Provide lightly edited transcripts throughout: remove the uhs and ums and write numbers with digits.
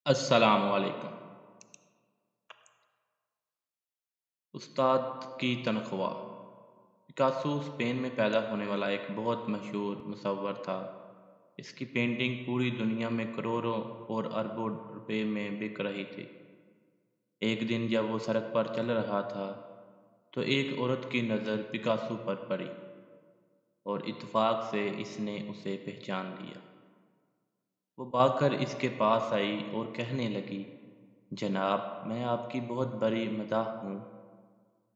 السلام علیکم۔ استاد کی تنخواہ۔ پکاسو اسپین میں پیدا ہونے والا ایک بہت مشہور مصور تھا۔ اس کی پینٹنگ پوری دنیا میں کروڑوں اور اربوں روپے میں بک رہی تھی۔ ایک دن جب وہ سڑک پر چل رہا تھا تو ایک عورت کی نظر پکاسو پر پڑی اور اتفاق سے اس نے اسے پہچان لیا۔ وہ بھاگ کر اس کے پاس آئی اور کہنے لگی، جناب، میں آپ کی بہت بڑی مداح ہوں۔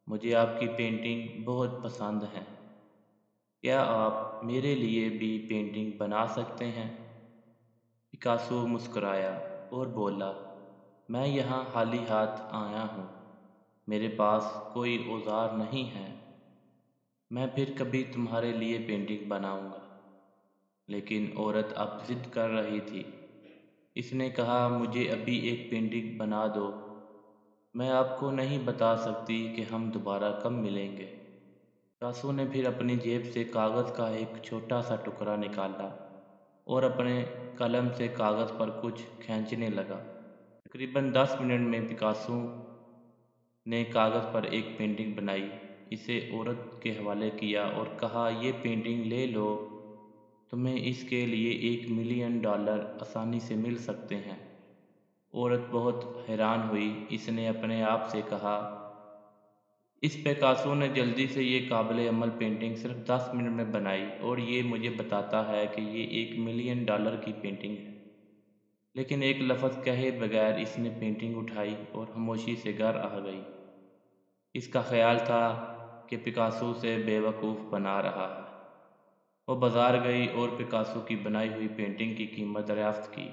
مجھے آپ کی پینٹنگ بہت پسند ہے۔ کیا آپ میرے لیے بھی پینٹنگ بنا سکتے ہیں؟ پکاسو مسکرایا اور بولا، میں یہاں خالی ہاتھ آیا ہوں۔ میرے پاس کوئی اوزار نہیں ہے۔ میں پھر کبھی تمہارے لیے پینٹنگ بناؤں گا۔ لیکن عورت اب ضد کر رہی تھی۔ اس نے کہا، مجھے ابھی ایک پینٹنگ بنا دو۔ میں آپ کو نہیں بتا سکتی کہ ہم دوبارہ کب ملیں گے۔ پکاسو نے پھر اپنی جیب سے کاغذ کا ایک چھوٹا سا ٹکڑا نکالا اور اپنے قلم سے کاغذ پر کچھ کھینچنے لگا۔ تقریباً 10 منٹ میں پکاسو نے کاغذ پر ایک پینٹنگ بنائی، اسے عورت کے حوالے کیا اور کہا، یہ پینٹنگ لے لو، تمہیں اس کے لیے $1 ملین آسانی سے مل سکتے ہیں۔ عورت بہت حیران ہوئی۔ اس نے اپنے آپ سے کہا، اس پکاسو نے جلدی سے یہ قابل عمل پینٹنگ صرف 10 منٹ میں بنائی اور یہ مجھے بتاتا ہے کہ یہ $1 ملین کی پینٹنگ ہے۔ لیکن ایک لفظ کہے بغیر اس نے پینٹنگ اٹھائی اور خاموشی سے گھر آ گئی۔ اس کا خیال تھا کہ پکاسو اسے بیوقوف بنا رہا ہے۔ وہ بازار گئی اور پکاسو کی بنائی ہوئی پینٹنگ کی قیمت دریافت کی۔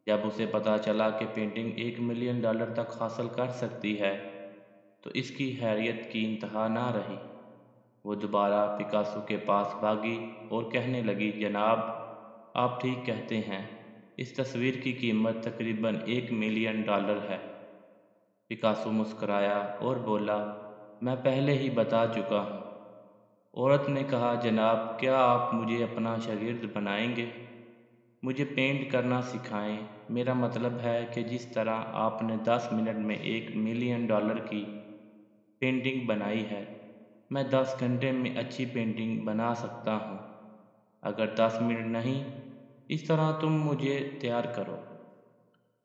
جب اسے پتہ چلا کہ پینٹنگ $1 ملین تک حاصل کر سکتی ہے تو اس کی حیرت کی انتہا نہ رہی۔ وہ دوبارہ پکاسو کے پاس بھاگی اور کہنے لگی، جناب، آپ ٹھیک کہتے ہیں، اس تصویر کی قیمت تقریباً $1 ملین ہے۔ پکاسو مسکرایا اور بولا، میں پہلے ہی بتا چکا ہوں۔ عورت نے کہا، جناب، کیا آپ مجھے اپنا شاگرد بنائیں گے؟ مجھے پینٹ کرنا سکھائیں۔ میرا مطلب ہے کہ جس طرح آپ نے 10 منٹ میں $1 ملین کی پینٹنگ بنائی ہے، میں 10 گھنٹے میں اچھی پینٹنگ بنا سکتا ہوں۔ اگر 10 منٹ نہیں، اس طرح تم مجھے تیار کرو۔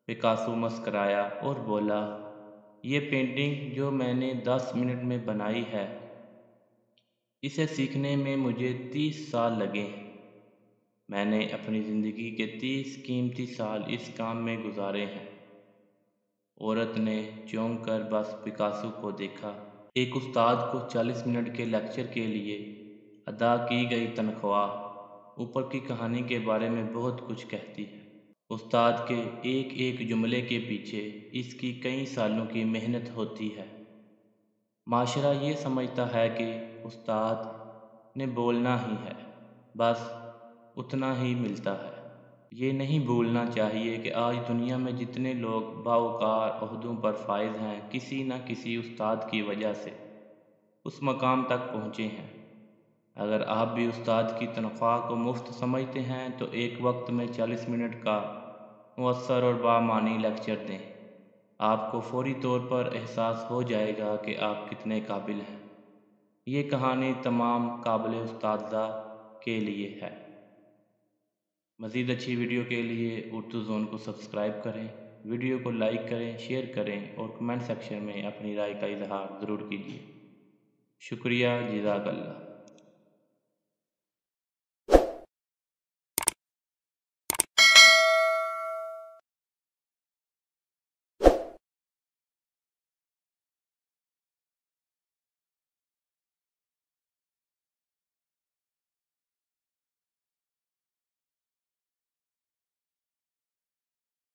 پکاسو مسکرایا اور بولا، یہ پینٹنگ جو میں نے 10 منٹ میں بنائی ہے، اسے سیکھنے میں مجھے 30 سال لگے ہیں۔ میں نے اپنی زندگی کے 30 قیمتی سال اس کام میں گزارے ہیں۔ عورت نے چونک کر بس پکاسو کو دیکھا۔ ایک استاد کو 40 منٹ کے لیکچر کے لیے ادا کی گئی تنخواہ اوپر کی کہانی کے بارے میں بہت کچھ کہتی ہے۔ استاد کے ایک ایک جملے کے پیچھے اس کی کئی سالوں کی محنت ہوتی ہے۔ معاشرہ یہ سمجھتا ہے کہ استاد نے بولنا ہی ہے، بس اتنا ہی ملتا ہے۔ یہ نہیں بھولنا چاہیے کہ آج دنیا میں جتنے لوگ باوقار عہدوں پر فائز ہیں، کسی نہ کسی استاد کی وجہ سے اس مقام تک پہنچے ہیں۔ اگر آپ بھی استاد کی تنخواہ کو مفت سمجھتے ہیں تو ایک وقت میں 40 منٹ کا مؤثر اور بامعنی لیکچر دیں۔ آپ کو فوری طور پر احساس ہو جائے گا کہ آپ کتنے قابل ہیں۔ یہ کہانی تمام قابل اساتذہ کے لیے ہے۔ مزید اچھی ویڈیو کے لیے اردو زون کو سبسکرائب کریں، ویڈیو کو لائک کریں، شیئر کریں اور کمنٹ سیکشن میں اپنی رائے کا اظہار ضرور کیجیے۔ شکریہ، جزاک اللہ۔